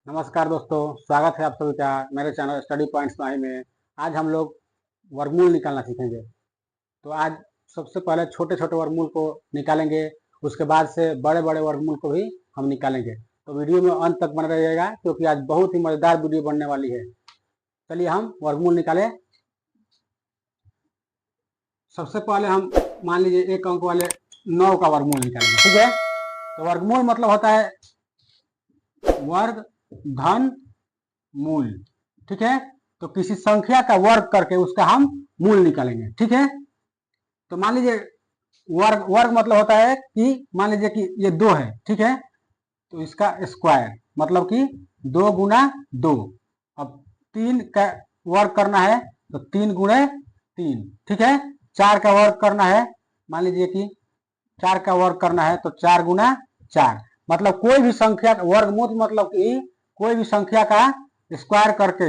नमस्कार दोस्तों, स्वागत है आप सभी का मेरे चैनल स्टडी पॉइंट्स माही में। आज हम लोग वर्गमूल निकालना सीखेंगे। तो आज सबसे पहले छोटे छोटे वर्गमूल को निकालेंगे, उसके बाद से बड़े बड़े वर्गमूल को भी हम निकालेंगे। तो वीडियो में अंत तक बने रहिएगा क्योंकि आज बहुत ही मजेदार वीडियो बनने वाली है। चलिए हम वर्गमूल निकालें। सबसे पहले हम मान लीजिए एक अंक वाले 9 का वर्गमूल निकालेंगे, ठीक है। तो वर्गमूल मतलब होता है वर्ग धन मूल, ठीक है। तो किसी संख्या का वर्ग करके उसका हम मूल निकालेंगे, ठीक है। तो मान लीजिए वर्ग वर्ग मतलब होता है कि मान लीजिए कि ये 2 है, ठीक है। तो इसका स्क्वायर मतलब कि 2 गुना 2। अब 3 का वर्ग करना है तो 3 गुणे 3, ठीक है। 4 का वर्ग करना है, मान लीजिए कि 4 का वर्ग करना है तो 4 गुना 4। मतलब कोई भी संख्या वर्गमूल मतलब कि कोई भी संख्या का स्क्वायर करके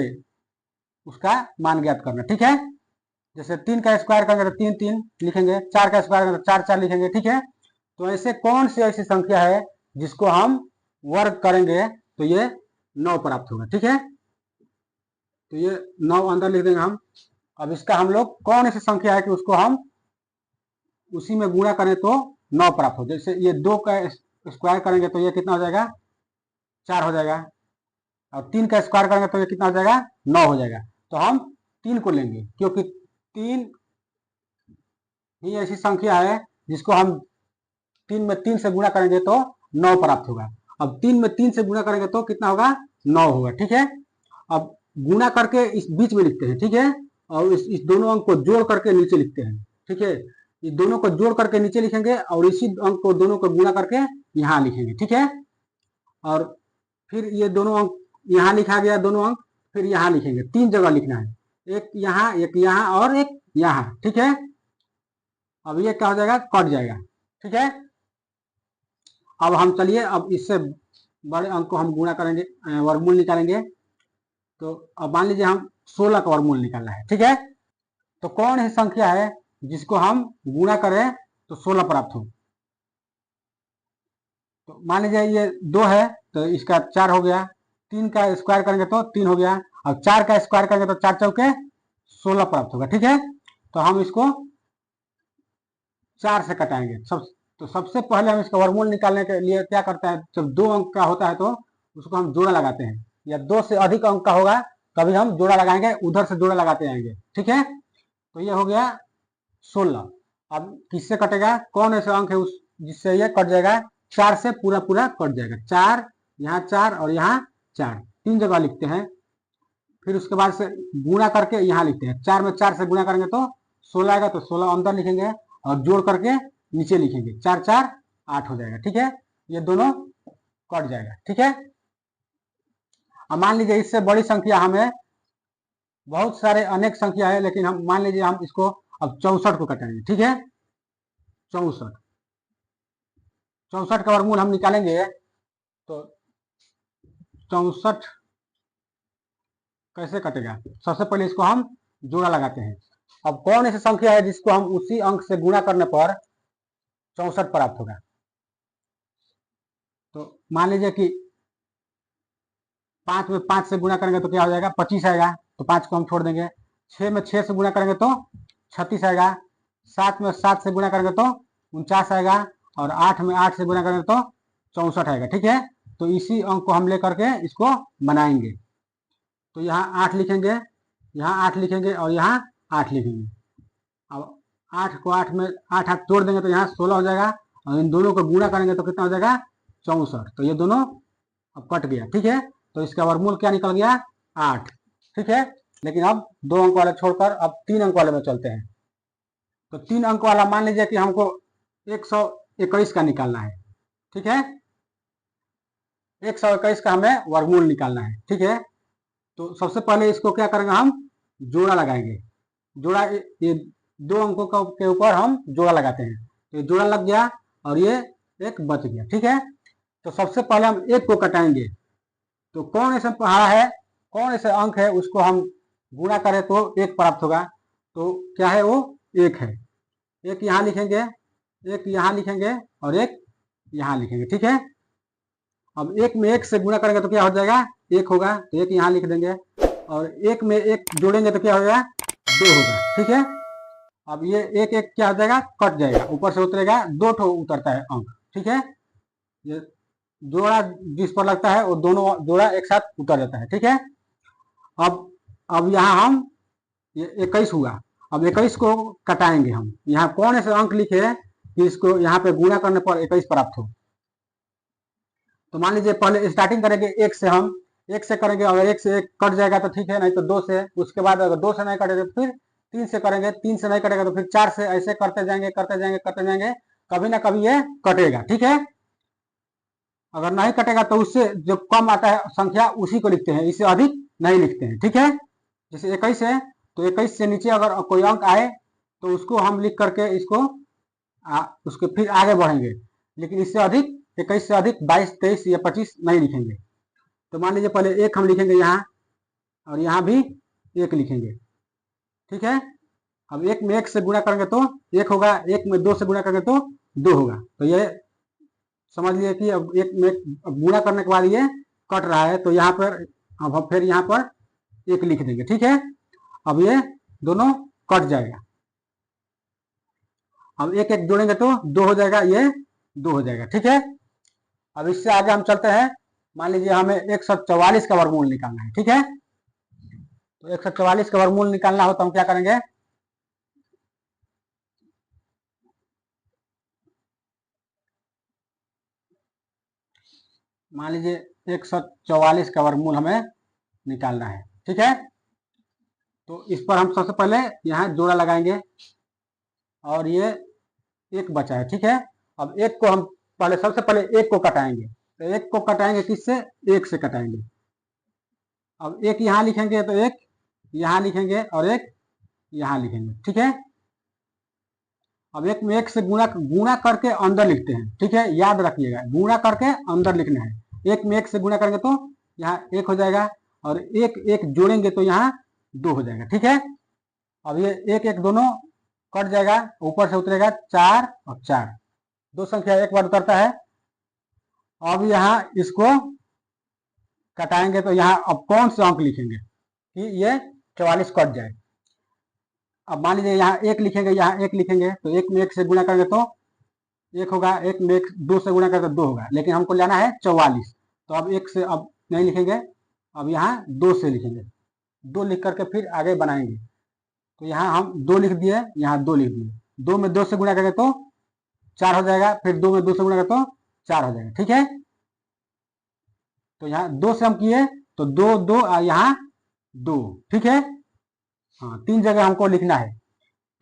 उसका मान ज्ञात करना, ठीक है। जैसे 3 का स्क्वायर करेंगे तो 3 3 लिखेंगे, 4 का स्क्वायर करेंगे तो 4 4 लिखेंगे, ठीक है। तो ऐसे कौन सी ऐसी संख्या है जिसको हम वर्ग करेंगे तो ये 9 प्राप्त होगा, ठीक है। तो ये 9 अंदर लिख देंगे हम। अब इसका हम लोग कौन ऐसी संख्या है कि उसको हम उसी में गुणा करें तो 9 प्राप्त हो। जैसे ये 2 का स्क्वायर करेंगे तो ये कितना हो जाएगा, 4 हो जाएगा। और 3 का स्क्वायर करेंगे तो ये कितना हो जाएगा, 9 हो जाएगा। तो हम 3 को लेंगे क्योंकि 3 ही ऐसी संख्या है जिसको हम 3 में 3 से गुणा करेंगे तो 9 प्राप्त होगा। अब 3 में 3 से गुणा करेंगे तो कितना होगा, 9 होगा, ठीक है। अब गुणा करके इस बीच में लिखते हैं, ठीक है। और इस दोनों अंक को जोड़ करके नीचे लिखते हैं, ठीक है। इस दोनों को जोड़ करके नीचे लिखेंगे और इसी अंक को दोनों को गुणा करके यहाँ लिखेंगे, ठीक है। और फिर ये दोनों अंक यहाँ लिखा गया, दोनों अंक फिर यहाँ लिखेंगे। 3 जगह लिखना है, एक यहाँ और एक यहाँ, ठीक है। अब ये क्या हो जाएगा, कट जाएगा, ठीक है। अब हम चलिए अब इससे बड़े अंक को हम गुणा करेंगे, वर्गमूल निकालेंगे। तो अब मान लीजिए हम 16 का वर्गमूल निकालना है, ठीक है। तो कौन सी संख्या है जिसको हम गुणा करें तो 16 प्राप्त हो। तो मान लीजिए ये 2 है तो इसका 4 हो गया। 3 का स्क्वायर करेंगे तो 3 हो गया। अब 4 का स्क्वायर करेंगे तो 4 चौके 16 प्राप्त होगा, ठीक है। तो हम इसको 4 से कटाएंगे। तो सबसे पहले हम इसका वर्गमूल निकालने के लिए क्या करते हैं, जब 2 अंक का होता है तो उसको हम जोड़ा लगाते हैं, या 2 से अधिक अंक का होगा तभी हम जोड़ा लगाएंगे, उधर से जोड़ा लगाते आएंगे, ठीक है। तो ये हो गया 16। अब किससे कटेगा, कौन ऐसा अंक है उस जिससे ये कट जाएगा, 4 से पूरा पूरा कट जाएगा। 4 यहाँ 4 और यहाँ 4, 3 जगह लिखते हैं। फिर उसके बाद से गुणा करके यहाँ लिखते हैं। 4 में 4 से गुणा करेंगे तो 16 आएगा, तो 16 अंदर लिखेंगे और जोड़ करके नीचे लिखेंगे। 4 4 8 हो जाएगा, ठीक है। ये दोनों कट जाएगा, ठीक है। अब मान लीजिए इससे बड़ी संख्या हमें बहुत सारे अनेक संख्या है, लेकिन हम मान लीजिए हम इसको अब 64 को कटाएंगे, ठीक है। 64 का वर्गमूल हम निकालेंगे तो 64 कैसे कटेगा। सबसे पहले इसको हम जोड़ा लगाते हैं। अब कौन ऐसी संख्या है जिसको हम उसी अंक से गुणा करने पर 64 प्राप्त होगा। तो मान लीजिए कि 5 में 5 से गुणा करेंगे तो क्या हो जाएगा, 25 आएगा, तो 5 को हम छोड़ देंगे। 6 में 6 से गुणा करेंगे तो 36 आएगा। 7 में 7 से गुणा करेंगे तो 49 आएगा। और 8 में 8 से गुणा करेंगे तो 64 आएगा, ठीक है। तो इसी अंक को हम लेकर के इसको बनाएंगे। तो यहाँ 8 लिखेंगे, यहाँ 8 लिखेंगे और यहाँ 8 लिखेंगे। अब 8 को 8 में 8 8 तोड़ देंगे तो यहाँ 16 हो जाएगा। और इन दोनों को गुणा करेंगे तो कितना हो जाएगा, 64। तो ये दोनों अब कट गया, ठीक है। तो इसका वर्गमूल क्या निकल गया, 8, ठीक है। लेकिन अब 2 अंक वाले छोड़कर अब 3 अंक वाले में चलते हैं। तो 3 अंक वाला मान लीजिए कि हमको 121 का निकालना है, ठीक है। 121 का हमें वर्गमूल निकालना है, ठीक है। तो सबसे पहले इसको क्या करेंगे, हम जोड़ा लगाएंगे। जोड़ा ये 2 अंकों के ऊपर हम जोड़ा लगाते हैं। तो ये जोड़ा लग गया और ये एक बच गया, ठीक है। तो सबसे पहले हम 1 को कटाएंगे। तो कौन ऐसा पहाड़ा है, कौन ऐसा अंक है उसको हम गुणा करें तो 1 प्राप्त होगा। तो क्या है वो, 1 है। 1 यहाँ लिखेंगे, 1 यहाँ लिखेंगे और 1 यहाँ लिखेंगे, ठीक है। अब एक में एक से गुणा करेंगे तो क्या हो जाएगा, एक होगा, तो एक यहाँ लिख देंगे, और एक में एक जोड़ेंगे तो क्या होगा, दो होगा। ठीक है, अब ये एक एक क्या हो जाएगा, कट जाएगा, ऊपर से उतरेगा, दो ठो उतरता है अंक। ठीक है, ये जोड़ा जिस पर लगता है वो दोनों जोड़ा एक साथ उतर जाता है। ठीक है, अब यहाँ हम ये 21 हुआ, अब 21 को कटाएंगे हम। यहाँ कौन ऐसे अंक लिखे कि इसको यहाँ पे गुणा करने पर 21 प्राप्त हो। तो मान लीजिए पहले स्टार्टिंग करेंगे एक से, हम एक से करेंगे, अगर एक से एक कट जाएगा तो ठीक है, नहीं तो दो से, उसके बाद अगर दो से नहीं कटेगा तो फिर तीन से करेंगे, तीन से नहीं कटेगा तो फिर चार से, ऐसे करते जाएंगे करते जाएंगे करते जाएंगे, कभी ना कभी ये कटेगा। ठीक है, अगर नहीं कटेगा तो उससे जो कम आता है संख्या उसी को लिखते हैं, इससे अधिक नहीं लिखते हैं। ठीक है, जैसे 21 है तो 21 से नीचे अगर कोई अंक आए तो उसको हम लिख करके इसको उसके फिर आगे बढ़ेंगे, लेकिन इससे अधिक 21 से अधिक 22, 23 या 25 नहीं लिखेंगे। तो मान लीजिए पहले एक हम लिखेंगे यहाँ, और यहाँ भी एक लिखेंगे। ठीक है, अब एक में एक से गुणा करेंगे तो एक होगा, एक में दो से गुणा करेंगे तो दो होगा। तो ये समझ लिए कि अब एक में गुणा करने के बाद ये कट रहा है, तो यहाँ पर अब हम फिर यहाँ पर एक लिख देंगे। ठीक है, अब ये दोनों कट जाएगा, अब एक एक जोड़ेंगे तो दो हो जाएगा, ये दो हो जाएगा। ठीक है, अब इससे आगे हम चलते हैं। मान लीजिए हमें 144 का वर्गमूल निकालना है। ठीक है, तो 144 का वर्गमूल निकालना हो तो हम क्या करेंगे, मान लीजिए 144 का वर्गमूल हमें निकालना है। ठीक है, तो इस पर हम सबसे पहले यहाँ जोड़ा लगाएंगे, और ये एक बचा है। ठीक है, अब एक को हम पहले सबसे पहले एक को कटाएंगे, तो एक को कटाएंगे किससे, एक से कटाएंगे। अब एक यहाँ लिखेंगे तो एक यहाँ लिखेंगे और एक यहाँ लिखेंगे। ठीक है, अब एक में एक से गुणा करके अंदर लिखते हैं। ठीक है, याद रखिएगा, गुणा करके अंदर लिखना है। एक में एक से गुणा करेंगे तो यहाँ एक हो जाएगा, और एक एक जोड़ेंगे तो यहाँ दो हो जाएगा। ठीक है, अब ये एक एक दोनों कट जाएगा, ऊपर से उतरेगा चार और चार, दो संख्या एक बार उतरता है। अब यहाँ इसको कटाएंगे तो यहाँ अब कौन से अंक लिखेंगे कि ये 44 कट जाए। अब मान लीजिए यहाँ एक लिखेंगे, यहाँ एक लिखेंगे, तो एक में एक से गुणा करेंगे तो एक होगा, एक में एक दो से गुणा करेंगे तो दो होगा, लेकिन हमको लेना है 44। तो अब एक से अब नहीं लिखेंगे, अब यहाँ दो से लिखेंगे, दो लिख करके फिर आगे बनाएंगे। तो यहाँ हम दो लिख दिए, यहाँ दो लिख दिए, दो में दो से गुणा करेंगे तो चार हो जाएगा, फिर दो में दो से गुणा करेंगे तो चार हो जाएगा। ठीक है, तो यहाँ दो से हम किए तो दो दो, यहाँ दो। ठीक है, हाँ, तीन जगह हमको लिखना है,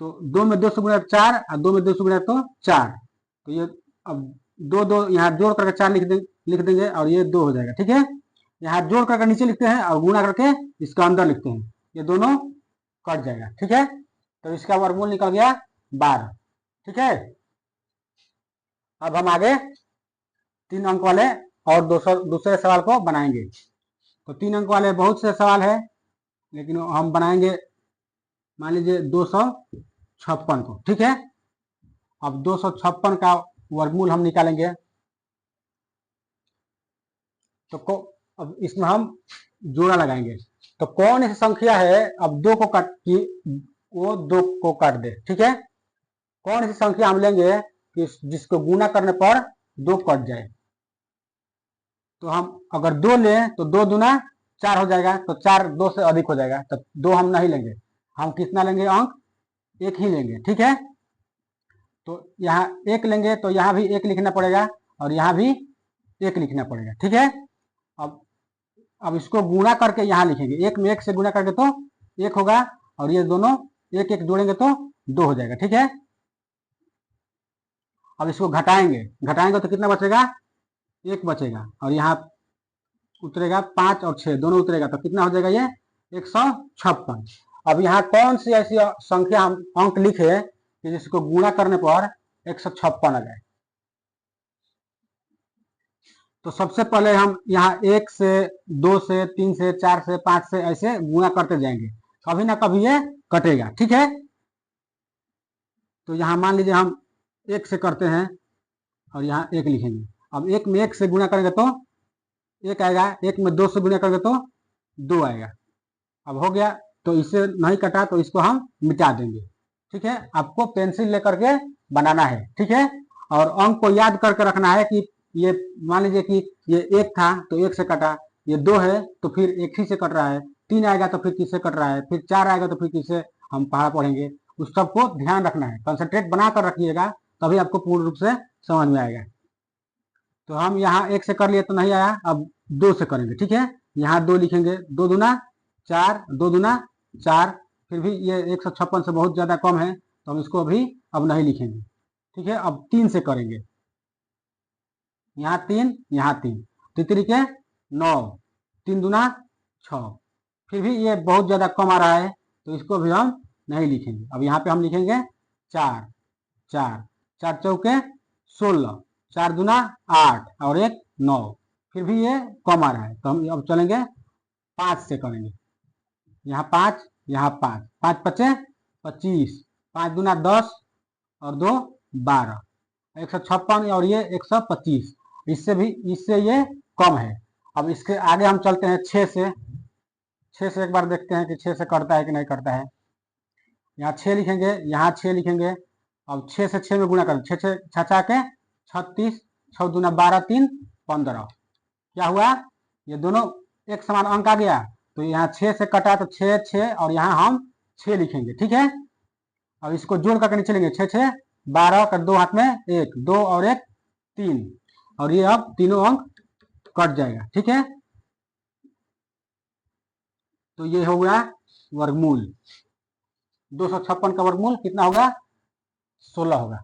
तो दो में दो से गुणा चार, और दो में दो से गुणा तो चार, तो ये अब दो दो यहाँ जोड़ करके चार लिख देंगे, और ये दो हो जाएगा। ठीक है, यहाँ जोड़ करके नीचे लिखते हैं और गुणा करके इसका अंदर लिखते हैं, ये दोनों कट जाएगा। ठीक है, तो इसका वर्गमूल निकल गया 12। ठीक है, अब हम आगे 3 अंक वाले और दूसरे सवाल को बनाएंगे। तो 3 अंक वाले बहुत से सवाल है, लेकिन हम बनाएंगे मान लीजिए 256 को। ठीक है, अब 256 का वर्गमूल हम निकालेंगे, तो अब इसमें हम जोड़ा लगाएंगे। तो कौन सी संख्या है, अब दो को काट की वो दो को काट दे। ठीक है, कौन सी संख्या हम लेंगे कि जिसको गुणा करने पर दो कट जाए। तो हम अगर दो लें तो दो दूना चार हो जाएगा, तो चार दो से अधिक हो जाएगा, तो दो हम नहीं लेंगे, हम कितना लेंगे, अंक एक ही लेंगे। ठीक है, तो यहाँ एक लेंगे तो यहाँ भी एक लिखना पड़ेगा, और यहाँ भी एक लिखना पड़ेगा। ठीक है, अब इसको गुणा करके यहाँ लिखेंगे, एक में एक से गुणा करके तो एक होगा, और ये दोनों एक एक जोड़ेंगे तो दो हो जाएगा। ठीक है, अब इसको घटाएंगे तो कितना बचेगा, एक बचेगा, और यहाँ उतरेगा 5 और 6 दोनों उतरेगा, तो कितना हो जाएगा, ये 156। अब यहाँ कौन सी ऐसी संख्या हम अंक लिखे कि जिसको गुणा करने पर 156 आ जाए। तो सबसे पहले हम यहाँ 1 से 2 से 3 से 4 से 5 से ऐसे गुणा करते जाएंगे, कभी ना कभी ये कटेगा। ठीक है, तो यहाँ मान लीजिए हम 1 से करते हैं और यहाँ 1 लिखेंगे। अब 1 में 1 से गुणा करेंगे तो 1 आएगा, 1 में 2 से गुणा करेंगे तो 2 आएगा। अब हो गया, तो इससे नहीं कटा तो इसको हम मिटा देंगे। ठीक है, आपको पेंसिल लेकर के बनाना है। ठीक है, और अंक को याद करके रखना है कि ये मान लीजिए कि ये 1 था तो 1 से कटा, ये 2 है तो फिर 1 ही से कट रहा है, 3 आएगा तो फिर किससे कट रहा है, फिर 4 आएगा तो फिर किससे हम पहाड़ पढ़ेंगे। उस सबको ध्यान रखना है, कंसंट्रेट बना कर रखिएगा, तभी आपको पूर्ण रूप से समझ में आएगा। तो हम यहाँ 1 से कर लिए तो नहीं आया, अब 2 से करेंगे। ठीक है, यहाँ 2 लिखेंगे, 2 दूना 4, 2 दूना 4, फिर भी ये 156 से बहुत ज़्यादा कम है तो हम इसको अभी अब नहीं लिखेंगे। ठीक है, अब 3 से करेंगे, यहाँ 3, यहाँ 3, तितरी के 9, 3 दूना 6, फिर भी ये बहुत ज़्यादा कम आ रहा है तो इसको भी हम नहीं लिखेंगे। अब यहाँ पे हम लिखेंगे 4, 4, 4 चौके 16, 4 दूना 8 और 1 9, फिर भी ये कम आ रहा है तो हम अब चलेंगे 5 से करेंगे, यहाँ 5, यहाँ 5, 5 पचे 25, 5 दूना 10 और 2 12, 156 और ये 125, इससे ये कम है। अब इसके आगे हम चलते हैं 6 से। 6 से एक बार देखते हैं कि 6 से करता है कि नहीं करता है। यहाँ 6 लिखेंगे, यहाँ 6 लिखेंगे। अब 6 से 6 में गुणा करें, 6 6 छछा के 36, 6 दूना 12, 3 15, क्या हुआ, ये दोनों एक समान अंक आ गया। तो यहाँ 6 से कटा तो 6 6 और यहाँ हम 6 लिखेंगे। ठीक है, अब इसको जोड़ करके नीचे लेंगे, 6 6 12 कर 2 हाथ में 1, 2 और 1 3, और ये अब तीनों अंक कट जाएगा। ठीक है, तो ये हो गया वर्गमूल। 256 का वर्गमूल कितना होगा, 16 होगा।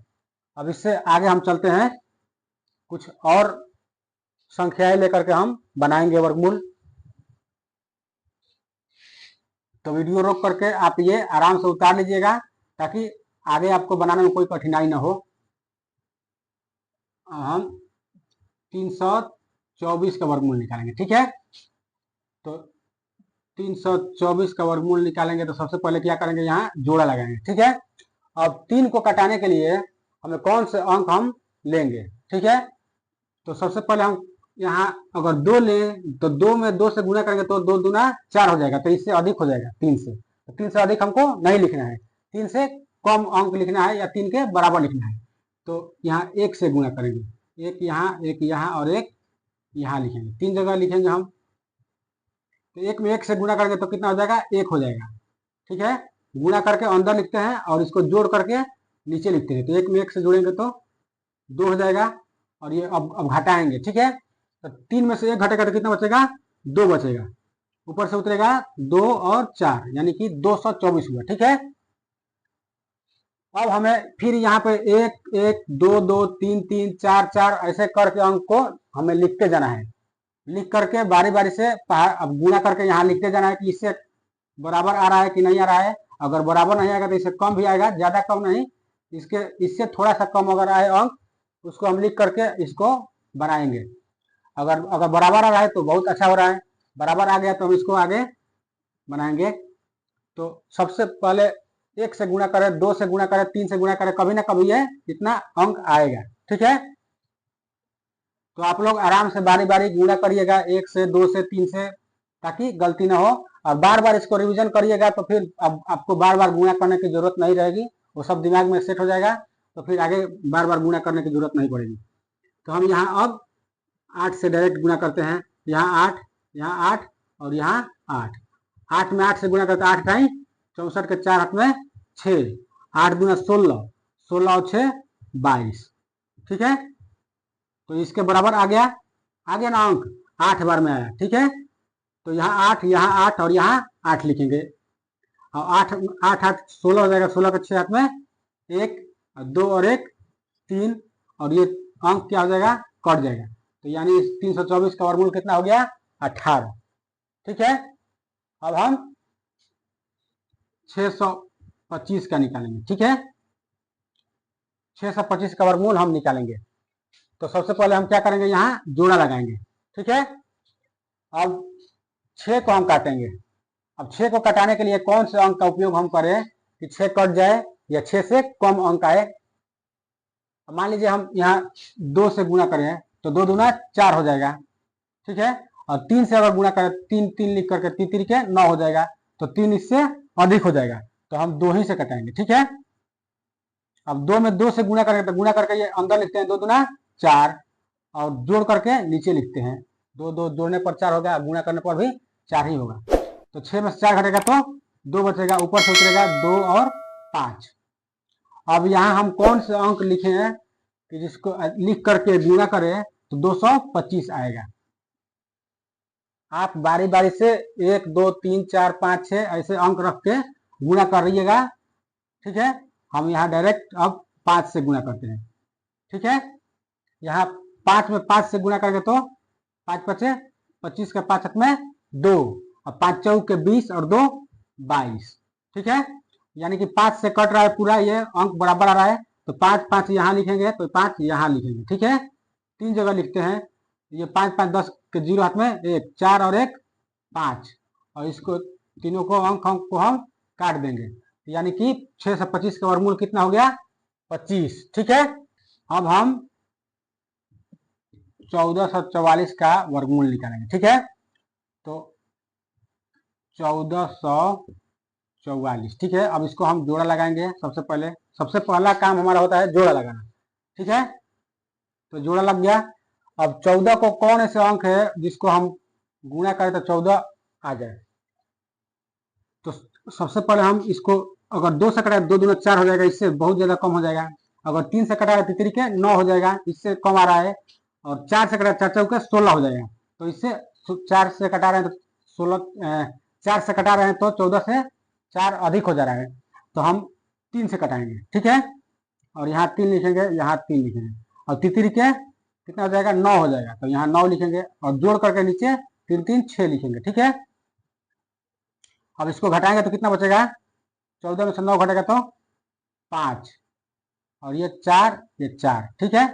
अब इससे आगे हम चलते हैं, कुछ और संख्याएं लेकर के हम बनाएंगे वर्गमूल। तो वीडियो रोक करके आप ये आराम से उतार लीजिएगा ताकि आगे आपको बनाने में कोई कठिनाई ना हो। हम 324 का वर्गमूल निकालेंगे। ठीक है, तो 324 का वर्गमूल निकालेंगे तो सबसे पहले क्या करेंगे, यहाँ जोड़ा लगाएंगे। ठीक है, अब 3 को कटाने के लिए हमें कौन से अंक हम लेंगे। ठीक है, तो सबसे पहले हम यहाँ अगर 2 लें तो 2 में 2 से गुणा करेंगे तो 2 दूना 4 हो जाएगा, तो इससे अधिक हो जाएगा 3 से। तो 3 से अधिक हमको नहीं लिखना है, 3 से कम अंक लिखना है या 3 के बराबर लिखना है। तो यहाँ 1 से गुणा करेंगे, 1 यहाँ और 1 यहाँ लिखेंगे, 3 जगह लिखेंगे हम। तो 1 में 1 से गुणा करेंगे तो कितना हो जाएगा, 1 हो जाएगा। ठीक है, गुणा करके अंदर लिखते हैं और इसको जोड़ करके नीचे लिखते हैं। तो 1 में 1 से जोड़ेंगे तो 2 हो जाएगा, और ये अब घटाएंगे। ठीक है, तो 3 में से 1 घटेगा तो कितना बचेगा, 2 बचेगा, ऊपर से उतरेगा 2 और 4 यानी कि 224 हुआ। ठीक है, अब हमें फिर यहाँ पे 1 1 2 2 3 3 4 4 ऐसे करके अंक को हमें लिखते जाना है। लिख करके बारी बारी से अब गुणा करके यहाँ लिखते जाना है कि इससे बराबर आ रहा है कि नहीं आ रहा है। अगर बराबर नहीं आएगा तो इससे कम भी आएगा, ज्यादा कम नहीं, इससे थोड़ा सा कम अगर आए अंक उसको हम लिख करके इसको बनाएंगे। अगर बराबर आ रहा है तो बहुत अच्छा हो रहा है, बराबर आ गया तो हम इसको आगे बनाएंगे। तो सबसे पहले 1 से गुणा करें, 2 से गुणा करें, 3 से गुणा करें, कभी ना कभी ये इतना अंक आएगा। ठीक है, तो आप लोग आराम से बारी बारी गुणा करिएगा, 1 से 2 से 3 से, ताकि गलती ना हो। और बार बार इसको रिवीजन करिएगा तो फिर अब आपको बार बार गुणा करने की जरूरत नहीं रहेगी, वो सब दिमाग में सेट हो जाएगा, तो फिर आगे बार बार गुणा करने की जरूरत नहीं पड़ेगी। तो हम यहाँ अब 8 से डायरेक्ट गुणा करते हैं, यहाँ 8, यहाँ 8 और यहाँ 8। 8 में 8 से गुणा करते 8 टाइम 64 के 4 हाथ में 6, 8 दूना 16, 16 और 6 22। ठीक है, तो इसके बराबर आ गया ना अंक, 8 बार में आया। ठीक है, तो यहाँ 8, यहाँ 8 और यहाँ 8 लिखेंगे, और 8 8 8 16 हो जाएगा, 16 के 6 हाथ में 1 2 और 1 3, और ये अंक क्या हो जाएगा, कट जाएगा। तो यानी 324 का वर्गमूल कितना हो गया, 18। ठीक है, अब हम 625 का निकालेंगे। ठीक है, 625 का वर्गमूल हम निकालेंगे। तो सबसे पहले हम क्या करेंगे, यहाँ जोड़ा लगाएंगे। ठीक है, अब 6 को हम काटेंगे। अब 6 को कटाने के लिए कौन से अंक का उपयोग हम करें कि 6 कट जाए या 6 से कम अंक आए। मान लीजिए हम यहाँ 2 से गुणा करें तो 2 दूना 4 हो जाएगा, ठीक है। और 3 से अगर गुणा करें, 3 3 लिख करके 3 3 के 9 हो जाएगा, तो 3 इससे अधिक हो जाएगा, तो हम 2 ही से कटाएंगे। ठीक है। अब 2 में 2 से गुणा करेंगे, तो गुणा करके ये अंदर लिखते हैं 2 दूना 4, और जोड़ करके नीचे लिखते हैं 2 2 जोड़ने पर 4 होगा, गुणा करने पर भी 4 ही होगा। तो 6 में से 4 घटेगा तो 2 बचेगा, ऊपर से उतरेगा 2 और 5। अब यहाँ हम कौन से अंक लिखे हैं कि जिसको लिख करके गुणा करें तो 225 आएगा। आप बारी बारी से 1 2 3 4 5 6 ऐसे अंक रख के गुणा कर रहिएगा। ठीक है। हम यहाँ डायरेक्ट अब 5 से गुणा करते हैं। ठीक है। यहाँ 5 में 5 से गुणा करेंगे तो 5 पचे 25 का 5 हाथ में 2, और 5 चौक के 20 और 2 22। ठीक है। यानी कि 5 से कट रहा है पूरा, ये अंक बराबर आ रहा है, तो 5 5 यहाँ लिखेंगे, तो 5 यहाँ लिखेंगे। ठीक है। 3 जगह लिखते हैं, ये 5 5 10 के 0 हाथ में 1 4 और 1 5, और इसको तीनों को अंक को हम काट देंगे, यानी कि 6 से 25 का वर्गमूल कितना हो गया? 25। ठीक है। अब हम 1444 का वर्गमूल निकालेंगे। ठीक है। तो 1444। ठीक है। अब इसको हम जोड़ा लगाएंगे। सबसे पहला काम हमारा होता है जोड़ा लगाना। ठीक है। तो जोड़ा लग गया। अब 14 को कौन ऐसे अंक है जिसको हम गुणा करें तो 14 आ जाए? तो सबसे पहले हम इसको अगर 2 से कटाए 2 दूना 4 हो जाएगा, इससे बहुत ज्यादा कम हो जाएगा। अगर 3 से कटाए 3 के 9 हो जाएगा, इससे कम आ रहा है। और 4 से कटाए 4 चौके 16 हो जाएगा, तो इससे 4 से कटा रहे हैं तो 16, 4 से कटा रहे हैं तो 14 से 4 अधिक हो जा रहा है, तो हम 3 से कटाएंगे। ठीक है। और यहाँ 3 लिखेंगे, यहाँ 3 लिखेंगे, और तितरी के कितना हो जाएगा? 9 हो जाएगा, तो यहाँ 9 लिखेंगे, और जोड़ करके नीचे 3 3 6 लिखेंगे। ठीक है। अब इसको घटाएंगे तो कितना बचेगा? 14 में से 9 घटेगा तो 5, और ये 4 ये 4। ठीक है।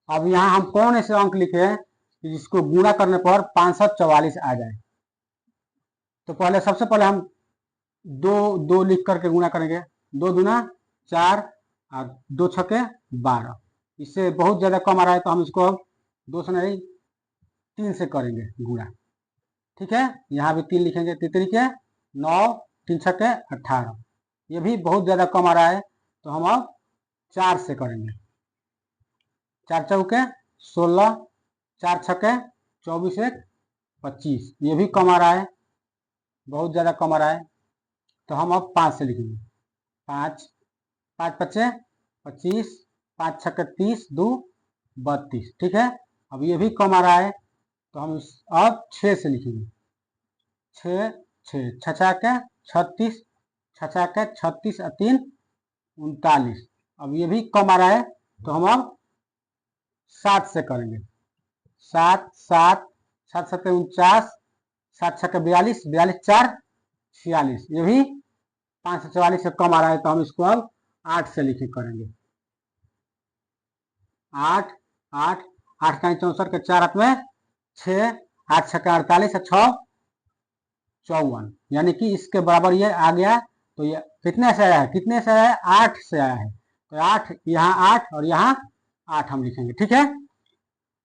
अब यहाँ हम कौन ऐसे अंक लिखे हैं कि जिसको गुणा करने पर 544 आ जाए? तो सबसे पहले हम 2 2 लिख करके गुणा करेंगे। 2 दूना 4 और 2 छके 12। इससे बहुत ज्यादा कम आ रहा है, तो हम इसको अब 2 से नहीं 3 से करेंगे गुणा। ठीक है। यहाँ भी 3 लिखेंगे, तितरी के 9 3 छके 18। ये भी बहुत ज्यादा कम आ रहा है, तो हम अब 4 से करेंगे। 4 चौके 16, 4 छके 24 1 25। ये भी कम आ रहा है, बहुत ज्यादा कम आ रहा है, तो हम अब 5 से लिखेंगे। 5 5 पचे 25, 5 छके 30 2 32। ठीक है। अब ये भी कम आ रहा है, तो हम अब 6 से लिखेंगे। 6 6 छछा के 36, छछा के 36 और 3 39। अब ये भी कम आ रहा है, तो हम अब 7 से करेंगे। 7 7 7 7 49, 7 छके 42 42 4 46। ये भी 5 से 44 से कम आ रहा है, तो हम इसको अब 8 से लिखे करेंगे। 8 8 8 का 64 के 4 हाथ में 6, 8 छके 48 और 6 54, यानी कि इसके बराबर ये आ गया। तो ये कितने से आया है? कितने से आया है? 8 से आया है, तो 8 यहाँ 8 और यहाँ 8 हम लिखेंगे। ठीक है।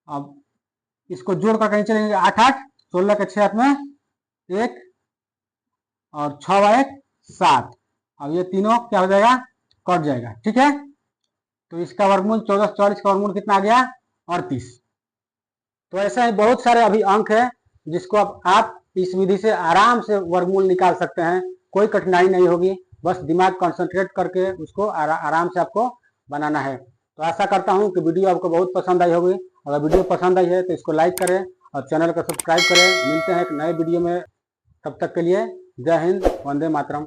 अब इसको जोड़ करके नीचे लेंगे। 8 8 16 के 6 हाथ में 1 और 6 व 1 7। अब ये तीनों क्या हो जाएगा? कट जाएगा। ठीक है। तो इसका वर्गमूल 1444 का वर्गमूल कितना आ गया? 38। तो ऐसा ही बहुत सारे अभी अंक है जिसको अब आप इस विधि से आराम से वर्गमूल निकाल सकते हैं। कोई कठिनाई नहीं होगी, बस दिमाग कंसंट्रेट करके उसको आराम से आपको बनाना है। तो आशा करता हूं कि वीडियो आपको बहुत पसंद आई होगी। अगर वीडियो पसंद आई है तो इसको लाइक करें और चैनल को सब्सक्राइब करें। मिलते हैं एक नए वीडियो में, तब तक के लिए जय हिंद, वंदे मातरम।